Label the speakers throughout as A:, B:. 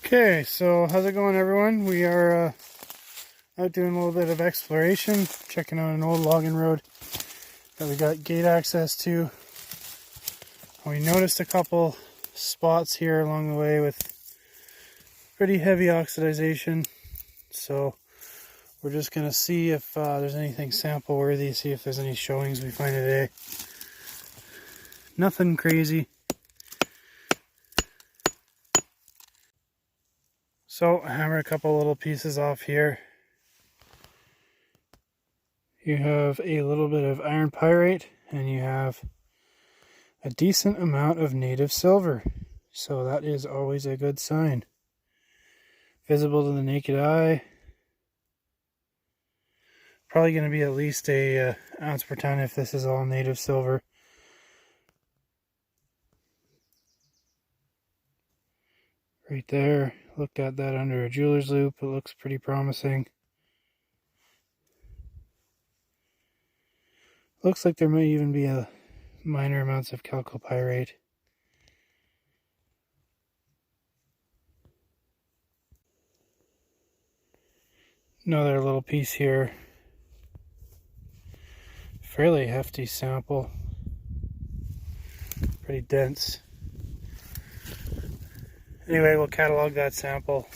A: Okay, so how's it going, everyone? We are out doing a little bit of exploration, checking out an old logging road that we got gate access to. We noticed a couple spots here along the way with pretty heavy oxidization, so we're just going to see if there's anything sample worthy, see if there's any showings we find today. Nothing crazy. So hammer a couple little pieces off here. You have a little bit of iron pyrite and you have a decent amount of native silver. So that is always a good sign. Visible to the naked eye. Probably going to be at least a ounce per ton if this is all native silver. Right there. Looked at that under a jeweler's loupe. It looks pretty promising. Looks like there might even be a minor amounts of chalcopyrite. Another little piece here. Fairly hefty sample. Pretty dense. Anyway, we'll catalog that sample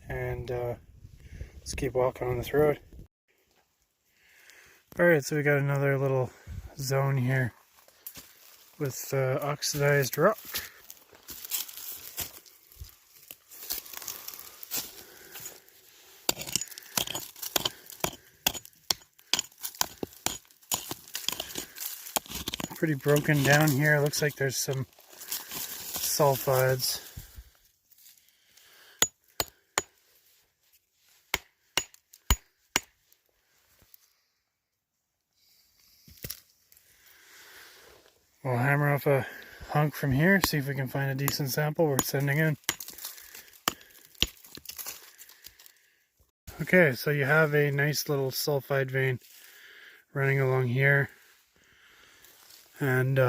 A: and let's keep walking on this road. Alright, so we got another little zone here with oxidized rock. Pretty broken down here. Looks like there's some sulfides. We'll hammer off a hunk from here, see if we can find a decent sample we're sending in. Okay, so you have a nice little sulfide vein running along here. And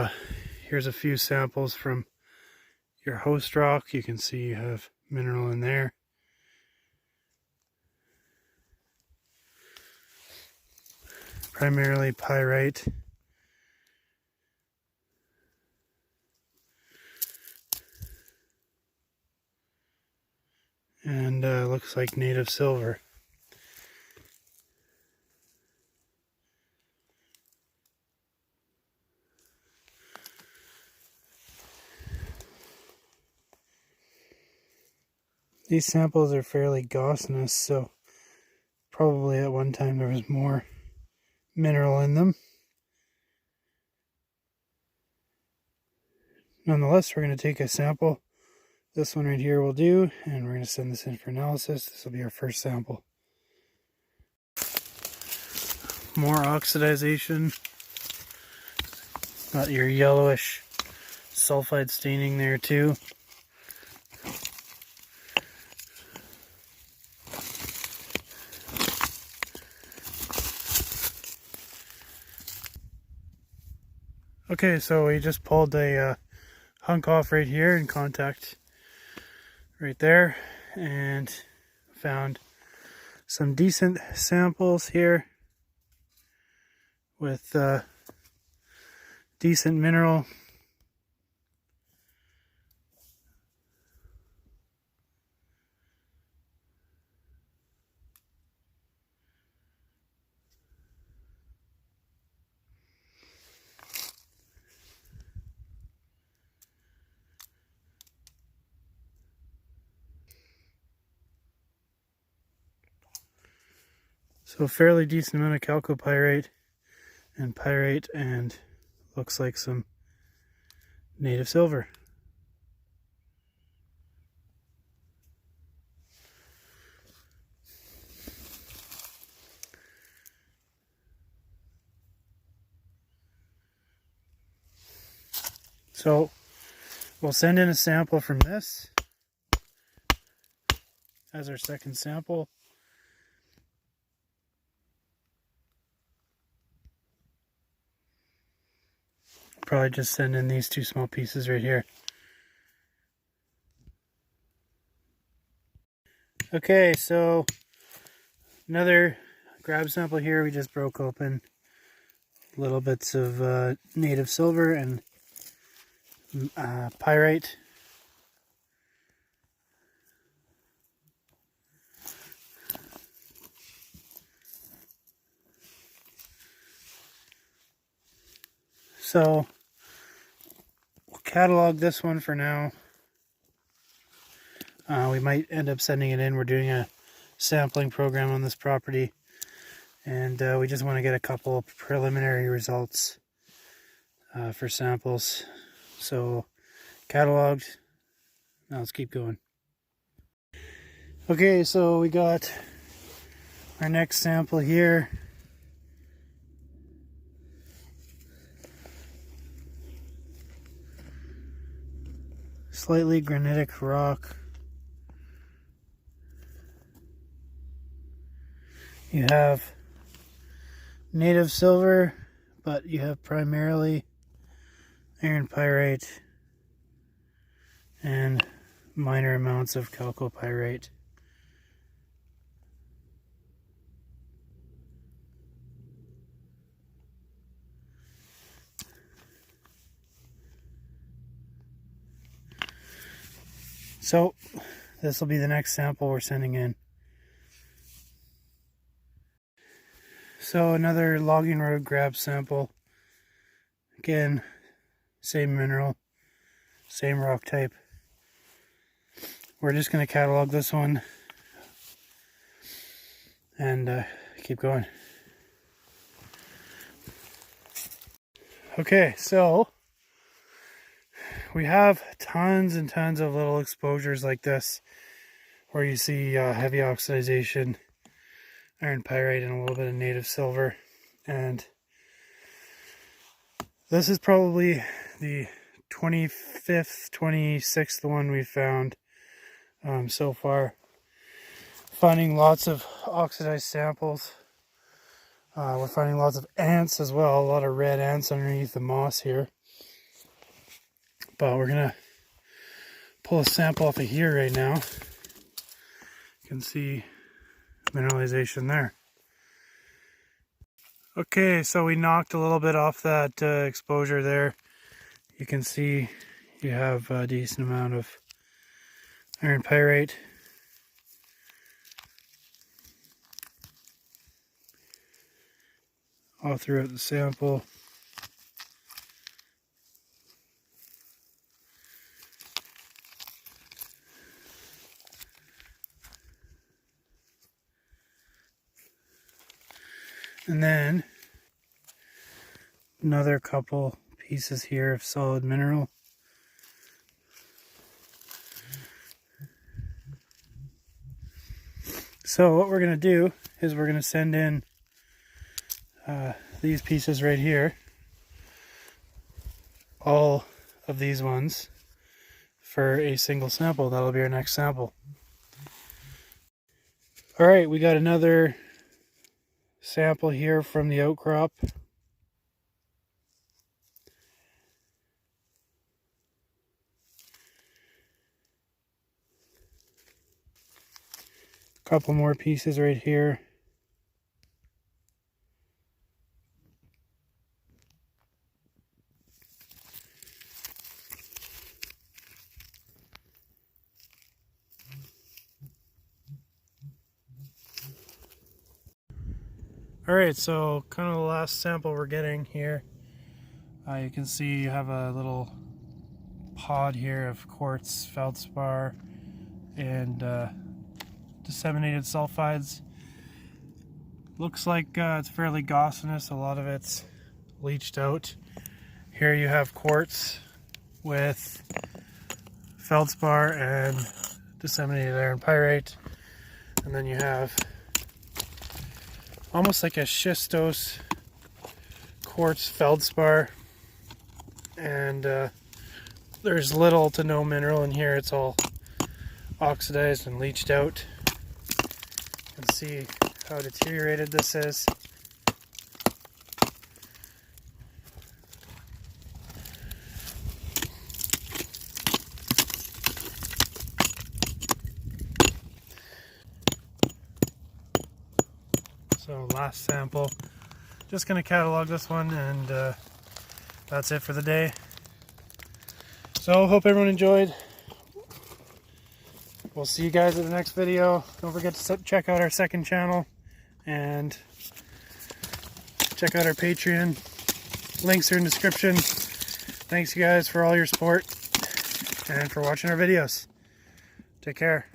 A: here's a few samples from your host rock. You can see you have mineral in there. Primarily pyrite. And looks like native silver. These samples are fairly gossanous, so probably at one time there was more mineral in them. Nonetheless, we're going to take a sample. This one right here will do, and we're going to send this in for analysis. This will be our first sample. More oxidization. Got your yellowish sulfide staining there too. Okay, so we just pulled a hunk off right here in contact right there and found some decent samples here with decent mineral. So a fairly decent amount of chalcopyrite and pyrite, and looks like some native silver. So we'll send in a sample from this as our second sample. Probably just send in these two small pieces right here. Okay, so another grab sample here. We just broke open little bits of native silver and pyrite. So we'll catalog this one for now. We might end up sending it in. We're doing a sampling program on this property, and we just want to get a couple preliminary results for samples. So cataloged. Now let's keep going. Okay, so we got our next sample here. Slightly granitic rock. You have native silver, but you have primarily iron pyrite and minor amounts of chalcopyrite. So this will be the next sample we're sending in. So another logging road grab sample. Again, same mineral, same rock type. We're just going to catalog this one and keep going. Okay, so we have tons and tons of little exposures like this where you see heavy oxidization, iron pyrite, and a little bit of native silver. And this is probably the 25th, 26th one we've found so far. Finding lots of oxidized samples. We're finding lots of ants as well, a lot of red ants underneath the moss here. But we're gonna pull a sample off of here right now. You can see mineralization there. Okay, so we knocked a little bit off that exposure there. You can see you have a decent amount of iron pyrite. All throughout the sample. And then another couple pieces here of solid mineral. So what we're going to do is we're going to send in these pieces right here, all of these ones, for a single sample. That'll be our next sample. All right, we got another sample here from the outcrop. Couple more pieces right here. Alright, so kind of the last sample we're getting here. You can see you have a little pod here of quartz, feldspar, and disseminated sulfides. Looks like it's fairly gossanous. A lot of it's leached out. Here you have quartz with feldspar and disseminated iron pyrite. And then you have almost like a schistose quartz feldspar, and there's little to no mineral in here. It's all oxidized and leached out. You can see how deteriorated this is. So last sample. Just going to catalog this one, and that's it for the day. So hope everyone enjoyed. We'll see you guys in the next video. Don't forget to check out our second channel and check out our Patreon. Links are in the description. Thanks you guys for all your support and for watching our videos. Take care.